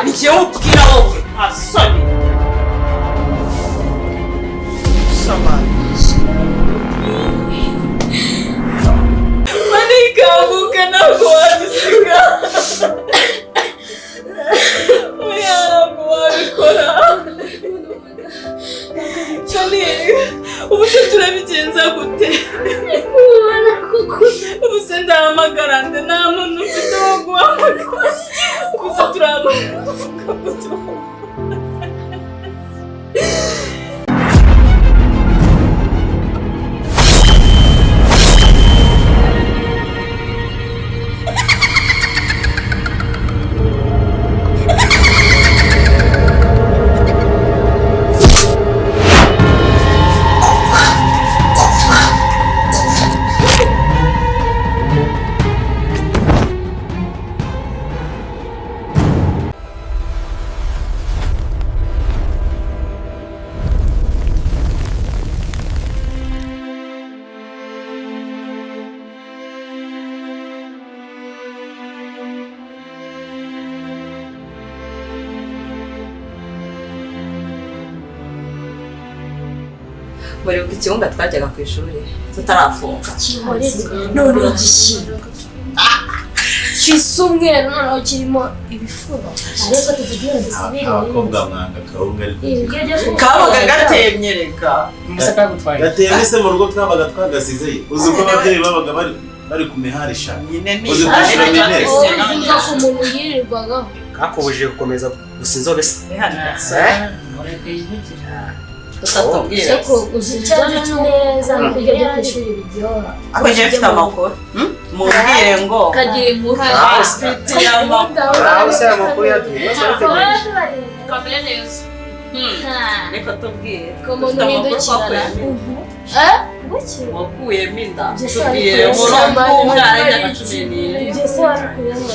Nije ubwira wowe asoni. Manika buka na kuadisiga. Oya kuabikora. Chani, ubuse turabigenza gute? Ubuse ndamagarande nta muntu ufite wo guhamagara. Ubuse turamavuga gute? Bari ku cyumba twajyaga ku ishuri tutarafunga. None igishiro. Kisumwe none kirimo ibifuro. Ariko tuvugira ndisibire. Abakobwa mwanga kawunga ariko. Kabaga gatemye reka. Umusaka gutwaye. Gatemye se mu rugo twabaga twagasize. Uzi ko ababyeyi babaga bari ku miharisha. Uzi kwishura minesi. Uzi ko umuntu yirirwaga. Kakubujije gukomeza gusa inzobe se. Utatubwira. Seko uzijana neza no kujya byo kwishuri biryoha. Akoje mfite amakuru. Mubwire ngo kagira inkuru. Afite amakuru. Use amakuru yaduye. Kamere neza. Reka tubwire. Ko umuntu hindukira. Buki. Wakuyemo inda. Tubwire ngo umwana y'agacumeni. Byose warikuyemo.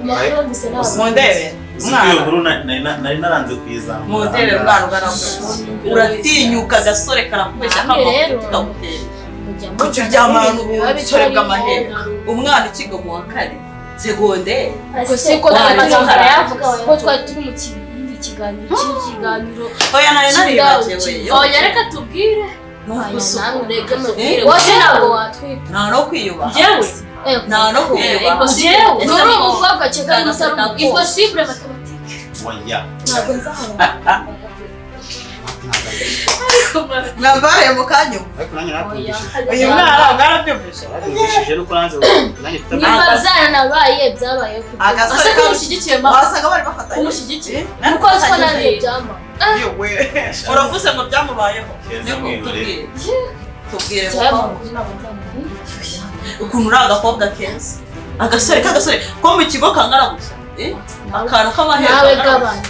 Makuru bisa nawe. Mundebe. Iyo nkuru nari naranze kuyizamura. Mundebe mwana ugaramuka. Uratinyuka gasore karakubeshya k'amavuta kamutera. Kuki byamana ubusore bw'amahera. Umwana ikigo mu wa kane. Segonde. Seko yavuga ko twari turi mu kiganiro. Oya naribagiwe. Oya reka tubwire. Reka mubwire. Wowe ntabwo watwita. Nta no kwiyubaha. Jewe. Nta no kwiyubaha. Jewe. Nuri umukobwa cyangwa umusore impossible mathématique. Oya. Ntabwo nzahara. Mwambare mu kanyu. Ariko nanjye nakubishije. Uyu mwana ngarabyumvisha. Nakubishije no kuranze nanjye Niba zanabaye byabaye ku. Agasore kamushigikiye mama. Wasanga bari bafatanye. Kumushigikiye. Nuko ziko nariye byama. Yewe. Uravuze ngo byamubayeho. Tubwire ko ukuntu uri agakobwa keza. Agasore k'agasore ko mu kigo kangana gusa. Akantu k'amahera. Nawe gabanya.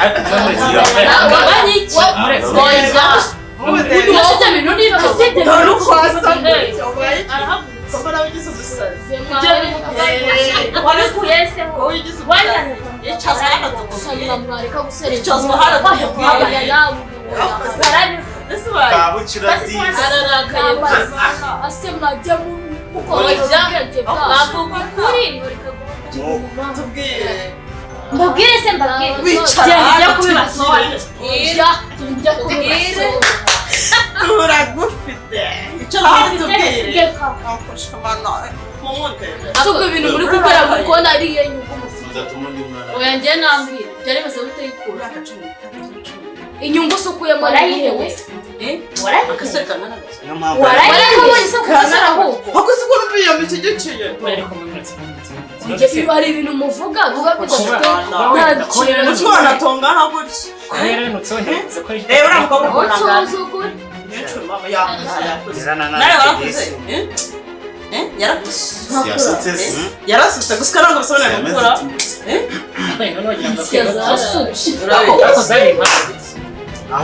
ariko Wabanye iki? Umusite bintu ni kasite. Rukwasa. Komara wigize umusazi. Warikuyese ngo wigize umusazi. Icaza Usanga mwareka gusereka. Icaza hara Wabanya nawe. Kabukira di. Ase mwajya mukora ibyanjye bavuga kuri tubwire. Mbabwire se mbabwire. Njya kubibasobanura. Njya kubwire. Turagufite. Icyo tubwire. Asuko ibintu muri gukora muri kona ari yenyuko Nzatuma undi mwana. oya njye nambwira. Byari base gutayikura. Inyungu sukuyemo nayihewe. Akasore kangana gusa. niyo mpamvu Warayikabonye se kukasara ahubwo. Hakoze uko mbiyo mukigiciye. Ibyo ari ibintu muvuga biba bidafite nta kintu. Utwana tongana gutya. Reba uramukobwa kunangana. Mama yakuze. Nawe warakuze. Yasutse se. Yarasutse gusa ntabwo bisobanura gukora.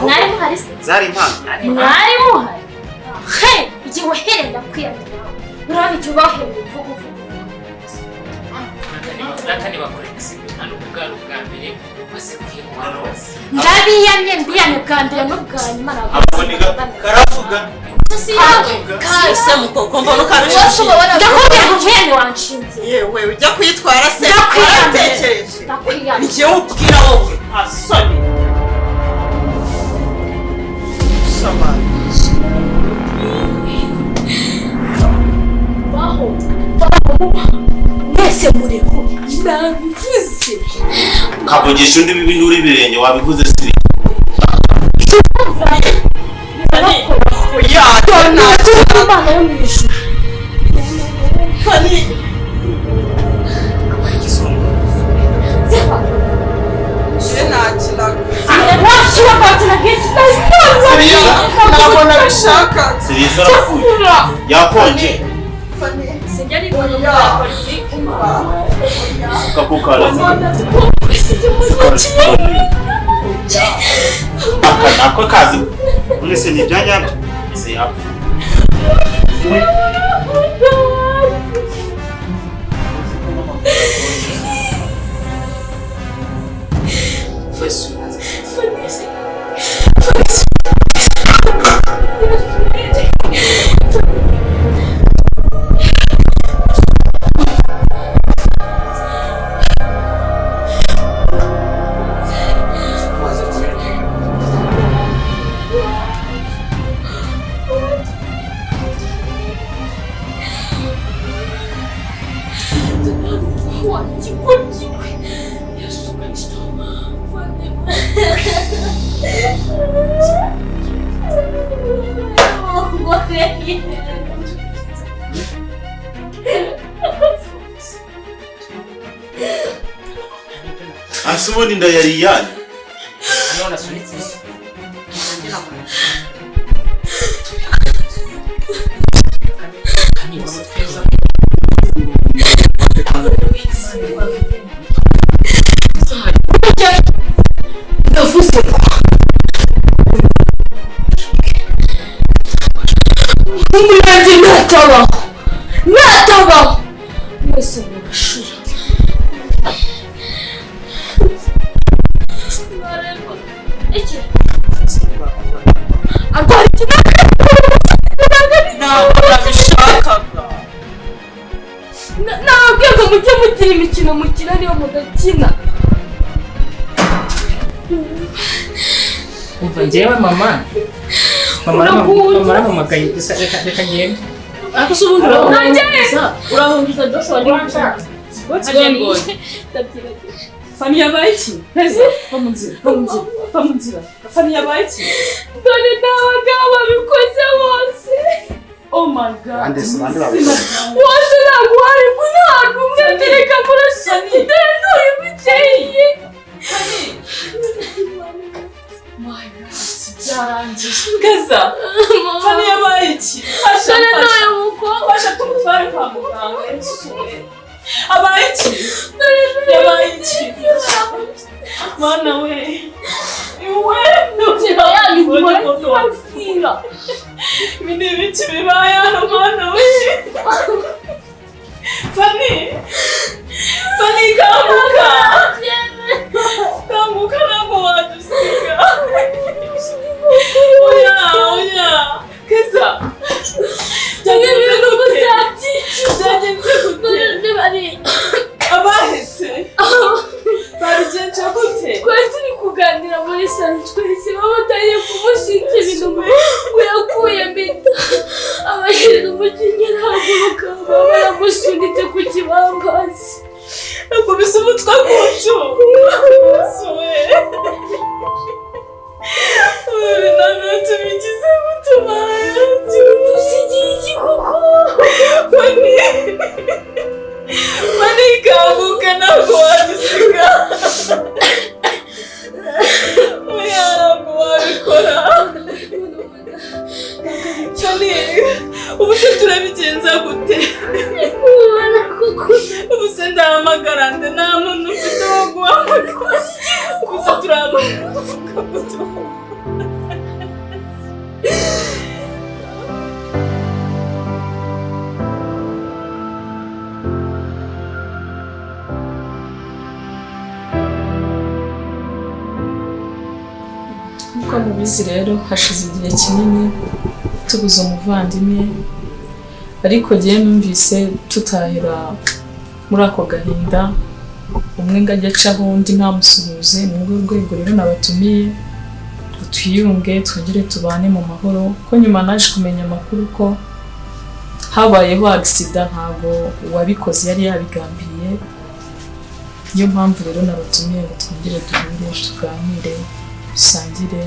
Mwari muhari se? zari impano Mwari muhari? He! Igihe waherenda kwiyamira. Urabona icyo bahereye uvuga. Natani bakora igisigo kandi ubwaro bwa mbere bose kwiyamara. Ndabiyamye mbiyane bwa mbere n'ubwa nyuma nabwo. Aboniga karavuga. Kase mukoko mbona kabije. Ndakubwira ngo mwene wanshinze. Yewe ujya kwitwara se. Ndakwiyamye. njyewe ubwira wowe asoni samani baho mwese mureko nabivuze kavugisha undi bibi uri birenge wabivuze siri oya Imana yo mu ijuru Fani ntabwo nabishaka Siriza arapfuye yakonje kakukara aka nako kazi mwese ni ibyanyabyo ese yapfuye Asuboni nda yari yani none asunitse natabaho mwese murashira iki arwara ntabwo nabishakaga ntabwo ngo mujye mugira imikino mukina niyo mudakina umva njyewe mama aramamagaye reka ngende ariko se ubundi urahungiza Joshua ni what's going on Fani yabaye iki heza bamunzira Fani yabaye iki dore n'abagabo babikoze bose oh my god wose ntabwo wari kuntabwo umwe tereka murasani dore n'uyu bikeye my god byarangiye geza Fani yabaye iki dore n'uyu mukobwa fasha tumutware kwa muganga ensure abaye iki yabaye iki mana we iwe ntugira yabikora ntibabwira ibi ni ibiki bibaye hano mana we Fani kanguka ntabwo wadusiga oya keza byagenze gute abahise babigenje gute twari turi kuganira muri salo twese babatariye kumushinja ibintu ngo yakuye mpita abashinzwe umukinnyi arahaguruka baramusunitse ku kibambasi akubise umutwe ku ncumu ibi ntabwo tubigize gutuma dusigiye iki koko Fani kanguka ntabwo wadusiga oya ntabwo wabikora Fani ubu se turabigenza gute ubu se ndahamagara nde nta muntu ufite wo guhamagara gusa turahamagara nk'uko mubizi rero hashize igihe kinini tubuze umuvandimwe ariko njyewe numvise tutahira muri ako gahinda umwe ngo ajye acaho undi ntamusuhuze. Ni urwo rwego rero nabatumiye ngo twiyunge twongere tubane mu mahoro, ko nyuma naje kumenya amakuru ko habayeho accident, ntabwo uwabikoze yari yabigambiye. Niyo mpamvu rero nabatumiye ngo twongere duhure tuganire dusangire,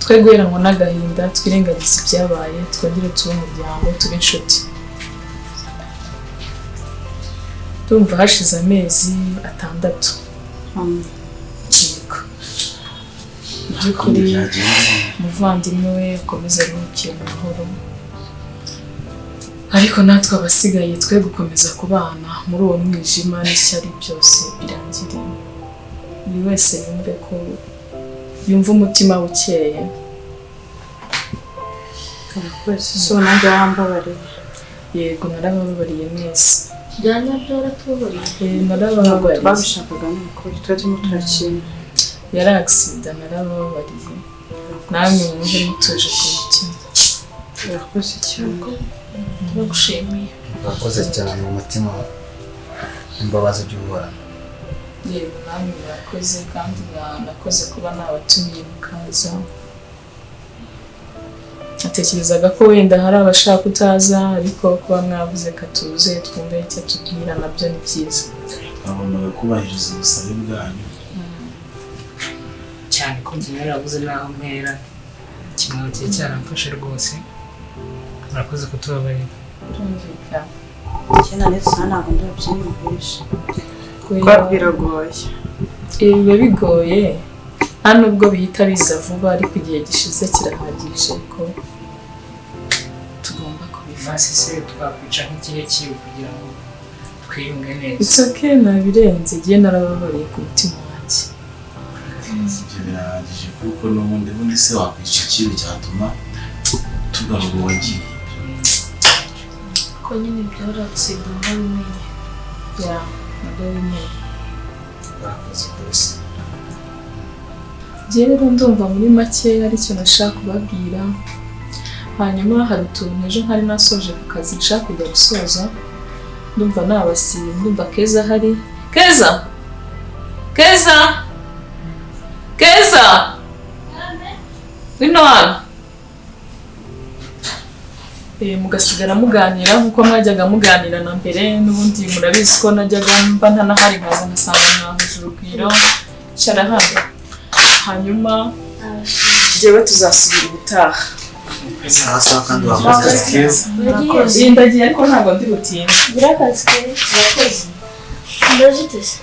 twe guheranwa n'agahinda, twirengagize ibyabaye, twongere tube umuryango, tube inshuti. Tumva hashize amezi 6. Yego. By'ukuri umuvandimwe we akomeza aruhukira mu mahoro, ariko natwe abasigaye twe gukomeza kubana muri uwo mwijima n'ishyari byose birangire. Buri wese yumve ko yumva umutima ukeye. So nanjye wambabariye. Yego narababariye mwese. Byanya byaratubariye. Narababariye. Babishakaga n'ukuri turimo turakina. Yari accident, narababariye. Namwe muje mutuje ku mutima. Urakoze cyane. Turagushimiye. Urakoze cyane mu mutima, imbabazi by'Uhoraho. Yego namwe murakoze, kandi nakoze kuba nabatumiye mukaza. Natekerezaga ko wenda hari abashaka kutaza, ariko kuba mwavuze katuze twumve icyo tubwira nabyo ni byiza. Twagombaga kubahiriza ubusabe bwanyu cyane ko njye narabuze naho mpera, kimwe cye cyaramfashe rwose. Murakoze kutubabarira. Turumvikana. Cyane ndetse ntabwo ndabyiyumvisha. Kwa biragoye. Biba bigoye, nta nubwo bihita biza vuba, ariko igihe gishize kirahagije ko tugomba kubifata. Se twakwica nk'igihe kiwe kugira ngo twiyunge neza. It's okay, nabirenze, igihe narababariye ku mutima wanjye. ibyo birahagije, kuko n'ubundi se wakwica ikibi cyatuma tugarura uwagiye. Ko nyine byaratsiga ntabimenye. Ya, nabyo bimenye. Urakoze rwose. Rero ndumva muri make aricyo nashaka kubabwira. Hanyuma hari utuntu ejo ntari nasoje ku kazi nshaka kujya gusoza. Ndumva nabasiye, ndumva Keza hari. Keza! Keza! Keza! Wino hano. Mugasigara muganira nkuko mwajyaga muganira na mbere, n'ubundi murabizi ko najyaga mba ntanahari nkaza ngasanga mwahuje urugwiro. Cara hano. Hanyuma jewe tuzasubira ubutaha. Sasa kandi wakoze Keza. Ndagiye ariko ntabwo ndi butinda. Birakazi keza. Urakoze. Ndaziteze.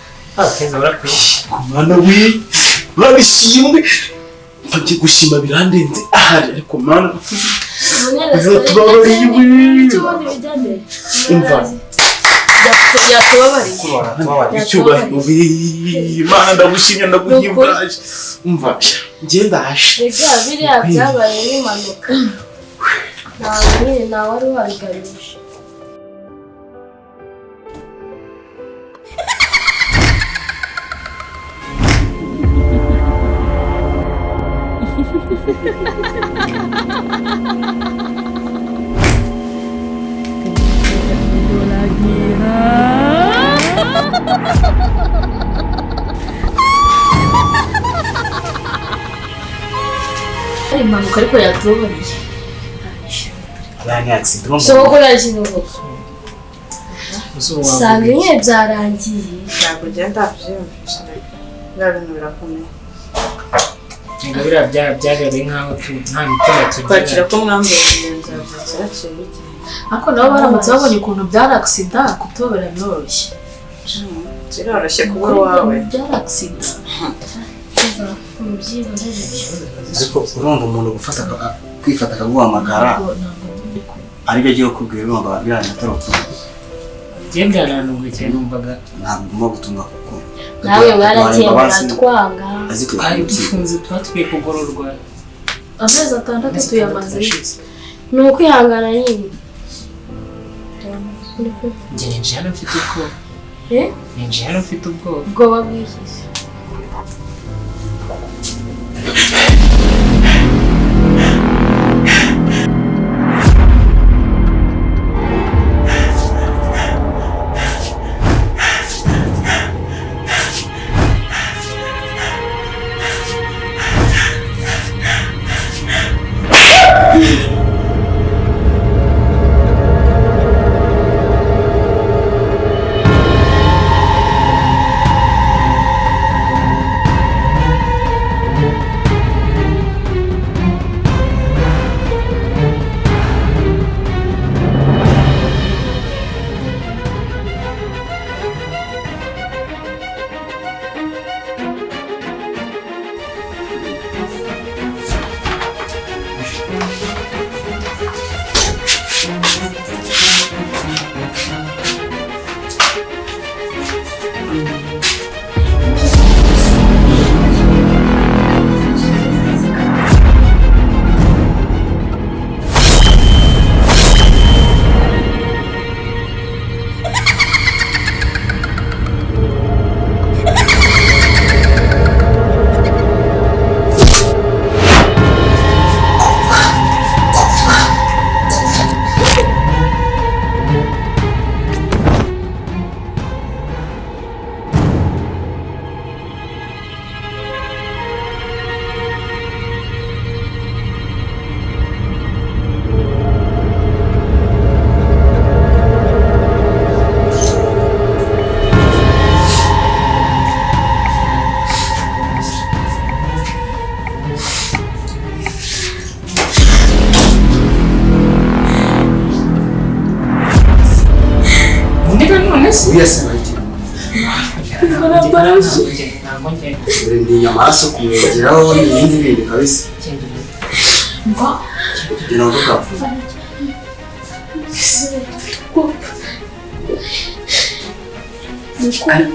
Keza urakwiye. Kumana we, urabishimwe. Mfanye gushima birandenze ahari, ariko mana tubabariye we. Tubone bijyane. Umva. Yakubabariye. Icyubahiro we, Mana ndagushimye ndaguhimbaje. Umva, njye ndaje. Rega biriya byabaye n'impanuka. Nta wari wabiganisha. Impanuka ariko yatubariye. Abanye accident. Soko yakintu. Sanga nyine byarangiye. Ntabwo ugenda byiyumvisha. Bya bintu birakomeye. Ngo biriya byabereye nk'aho nta mitima tugira. Kwakira ko mwambaye ibirenze byakira iki. Ariko nabo baramutse babonye ukuntu byari accident, kutobera biroroshye. Biroroshye kuba wawe. Byari accident. Ariko urumva umuntu kwifata akaguhamagara aribyo agiye kukubwira urumva biranye atari ukuri. Genda nanubwe cyane numvaga ntabwo ugomba gutunga kuko nawe baragiye baratwanga. Twari dufunze twatwiye kugororwa amezi 6 tuyamaze. Ni ukwihangana nyine. Njye ninjiye hano mfite ubwoba. Ninjiye hano mfite ubwoba. Ubwoba bw'iki? uyase bake ndi amaraso kumwegeraho n'ibindi bindi kabisa kugira ngo tukapfa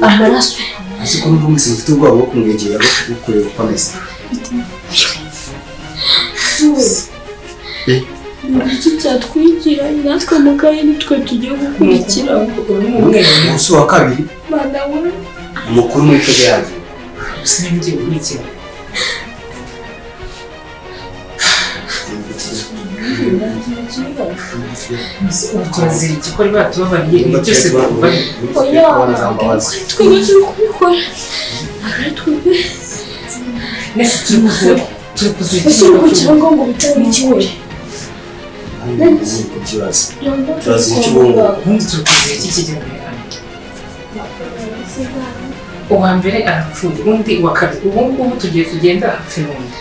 amaraso ese ko numva mwese mufite ubwoba bwo kumwegera bwo kureba uko ameze iki cyatwigira natwe mu kaye nitwe tugiye gukurikira umunsi wa kabiri bana we umukuru muri twebwe yagiye sinjye gukurikira turazira igikora batubabariye ibi byose bakubariye twebwe turi kubikora twebwe nese turi kuzira ese uri kugira ngo bitari ikiwe turazira ikibungo ubundi turi kuzira iki kigenwe uwa mbere arapfuye undi wa kabiri ubu ngubu tugiye kugenda hapfa n'undi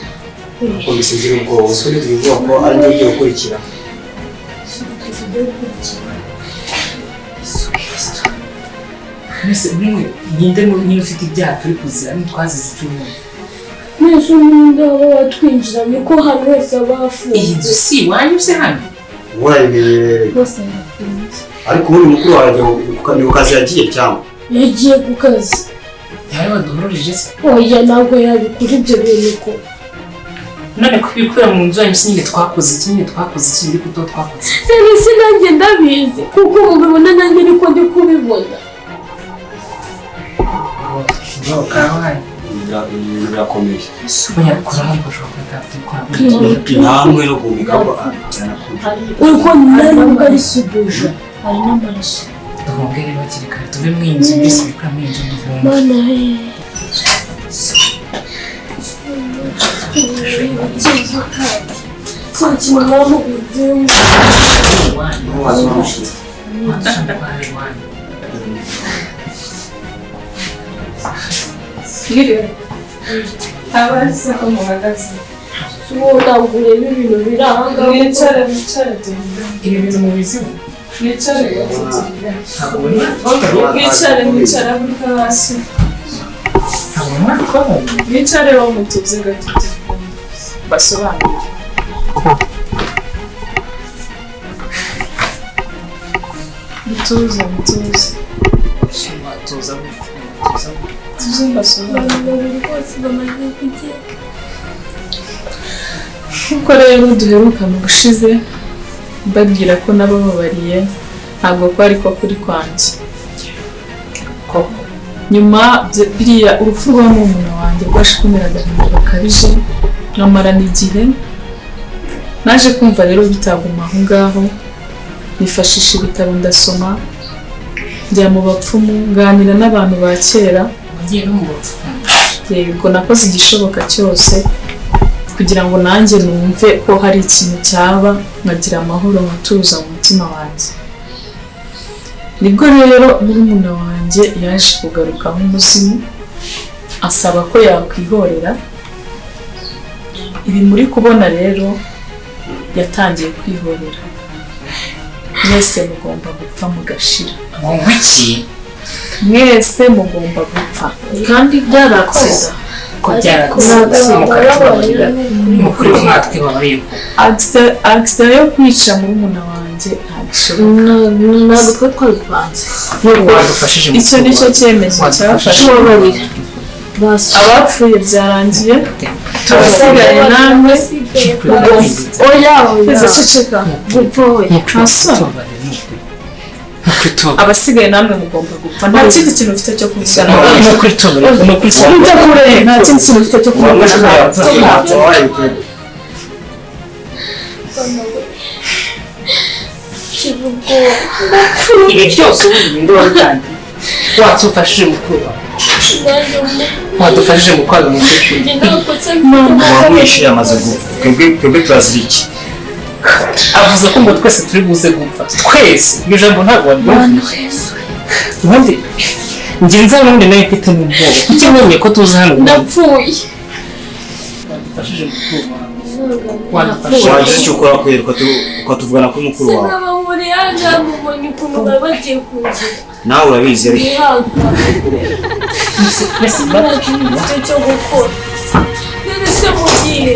uko bisinzira ubwoba uzi ko tugiye kuvuga ko ari njye ugiye gukurikira mbese buri umwe ninde niba ufite ibyaha turi kuzira ntitwazize icyumweru mwese umwenda waba watwinjiranye ko hano hose haba hafunze iyi nzu si iwanyu se hano murayimenyereye bose barafunze ariko ubundi mukuru wawe ku kazi yagiye cyangwa yagiye ku kazi yari waduhororeje se oya ntabwo yabikora ibyo bintu ko none kubikura mu nzu yanyu nyine twakoze iki nyine twakoze iki ndi kuto twakoze si nanjye ndabizi kuko mubibona nanjye niko ndi kubibona birakomeye banyakuramo ushobora kuba namwe no gumiga ngo uriko ntabwo ari subuja hari n'amaraso duhongere bakiri kare tuve mu inzu mbese bikora mu inzu duhonge mana abazi ko muhagaze ntabwo ureba ibintu biri aha ngaha mwicare ibi bintu mu bizimu mwicare mwicare afurika hasi mwicare wo mutuze gato basobanurire mutuze tuze mbasobanurire kuko rero duherukana ubushize mbabwira ko nabababariye ntabwo kwari ko kuri kwanjye nyuma biriya urupfu rwa murumuna wanjye rwaje kumera agahinda gakabije nkamarana igihe naje kumva rero bitaguma aho ngaho nifashisha ibitabo ndasoma njya mu bapfumu nganira n'abantu ba kera wagiye no mu bapfumu yego nakoze igishoboka cyose kugira ngo nanjye numve ko hari ikintu cyaba nkagira amahoro nkatuza mu mutima wanjye nibwo rero murumuna wanjye yaje kugaruka nk'umuzimu asaba ko yakwihorera ibi muri kubona rero yatangiye kwihorera mwese mugomba gupfa mugashira wowe iki mwese mugomba gupfa kandi byarakoze ko byarakoze mukacubabarira mukuri mwatwe babariye accident yo kwica murumuna wanjye ntabwo twe twabipanze wadufashije icyo nicyo cyemezo cyafashwe abapfuye byarangiye turasigaye namwe oya ceceka abasigaye namwe mugomba gupfa nta kindi kintu ufite cyo kuvugana nta kindi kintu ufite cyo kuvugana ibi byose ubundi ndi wabitangiye watufashije mukuru wadufashije gukora umukuru wamwishyuye amaze gupfa twebwe turazira iki avuze ko ngo twese turi buze gupfa twese iryo jambo ntabwo waryumvise ubundi ngenza n'ubundi nawe mfite n'ubwoba kuki mwemye ko tuza hano ndapfuye wadufashije mukuru wawe wadufasha wagize icyo ukora kwera ukatuvugana kuri mukuru wawe sinabamuri yanga mubonye ukuntu bari bagiye kungira nawe urabizi ariko icyo cyo gukora none se mugiye